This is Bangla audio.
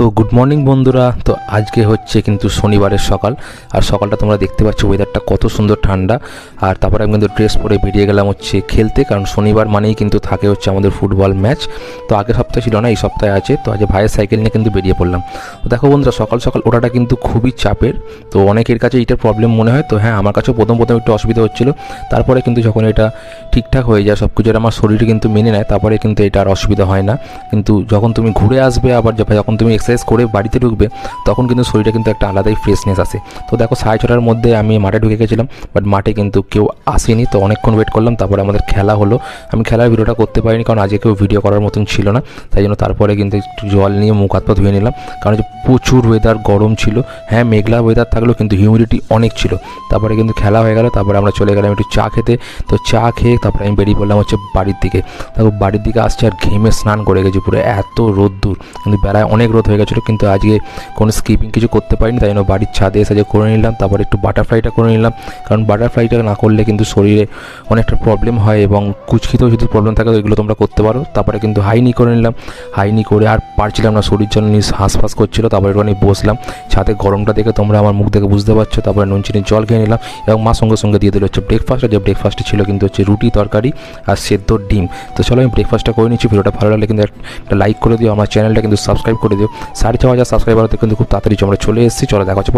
তো গুড মর্নিং বন্ধুরা। তো আজকে হচ্ছে কিন্তু শনিবারের সকাল, আর সকালটা তোমরা দেখতে পাচ্ছ ওয়েদারটা কত সুন্দর ঠান্ডা। আর তারপরে আমি কিন্তু ড্রেস পরে বেরিয়ে গেলাম হচ্ছে খেলতে, কারণ শনিবার মানেই কিন্তু থাকে হচ্ছে আমাদের ফুটবল ম্যাচ। তো আগের সপ্তাহে ছিল না, এই সপ্তাহে আছে। তো আজ ভাইয়ের সাইকেল নিয়ে কিন্তু বেরিয়ে পড়লাম। তো দেখো বন্ধুরা, সকাল সকাল ওঠাটা কিন্তু খুবই চাপের। তো অনেকের কাছে এইটার প্রবলেম মনে হয়। তো হ্যাঁ, আমার কাছেও প্রথম একটু অসুবিধা হচ্ছিলো। তারপরে কিন্তু যখন এটা ঠিকঠাক হয়ে যায়, সব কিছু আমার শরীরে কিন্তু মেনে নেয়, তারপরে কিন্তু এটা আর অসুবিধা হয় না। কিন্তু যখন তুমি ঘুরে আসবে, আবার যখন তুমি এক্সারসাইজ করে বাড়িতে ঢুকবে, তখন কিন্তু শরীরে কিন্তু একটা আলাদাই ফ্রেশনেস আসে। তো দেখো 6:30টার মধ্যে আমি মাঠে ঢুকে গেছিলাম, বাট মাঠে কিন্তু কেউ আসেনি। তো অনেকক্ষণ ওয়েট করলাম, তারপরে আমাদের খেলা হলো। আমি খেলার ভিডিওটা করতে পারিনি, কারণ আজকে কেউ ভিডিও করার মতন ছিল না। তাই জন্য তারপরে কিন্তু একটু জল নিয়ে মুখ হাত পা ধুয়ে নিলাম, কারণ যে প্রচুর ওয়েদার গরম ছিল। হ্যাঁ, মেঘলা ওয়েদার থাকলেও কিন্তু হিউমিডিটি অনেক ছিল। তারপরে কিন্তু খেলা হয়ে গেল, তারপরে আমরা চলে গেলাম একটু চা খেতে। তো চা খেয়ে তারপরে আমি বেরিয়ে পড়লাম হচ্ছে বাড়ির দিকে। দেখো বাড়ির দিকে আসছে আর ঘেমে স্নান করে গেছি পুরো, এত রোদ্দুর। কিন্তু বেলায় অনেক রোদ হয়ে গেছিলো, কিন্তু আজকে কোনো স্কিপিং কিছু করতে পারিনি। তাই জন্য বাড়ির ছাদে এসে যে করে নিলাম, তারপরে একটু বাটারফ্লাইটা করে নিলাম, কারণ বাটারফ্লাইটা না করলে কিন্তু শরীরে অনেকটা প্রবলেম হয়, এবং কুচকিতেও যদি প্রবলেম থাকে তো এগুলো তোমরা করতে পারো। তারপরে কিন্তু হাইনি করে নিলাম। হাইনি করে আর পারছিলাম না, শরীর জন্য হাঁসফাঁস করছিলো। তারপরে একটুখানি বসলাম, ছাদে গরমটা দেখে তোমরা আমার মুখ দেখে বুঝতে পারছো। তারপরে নুন চিনির জল খেয়ে নিলাম, এবং মা সঙ্গে সঙ্গে দিয়ে দিল হচ্ছে ব্রেকফাস্ট। যে ব্রেকফাস্টে ছিল কিন্তু হচ্ছে রুটি তরকারি আর সেদ্ধ ডিম। তো চলো আমি ব্রেকফাস্টটা করে নিচ্ছি। ভিডিওটা ভালো লাগলে কিন্তু একটা লাইক করে দিও, আমার চ্যানেলটা কিন্তু সাবস্ক্রাইব করে দিও। 4,500 সাবস্ক্রাইবার হতে কিন্তু খুব তাড়াতাড়ি আমরা চলে এসেছি। চলো দেখা হচ্ছে।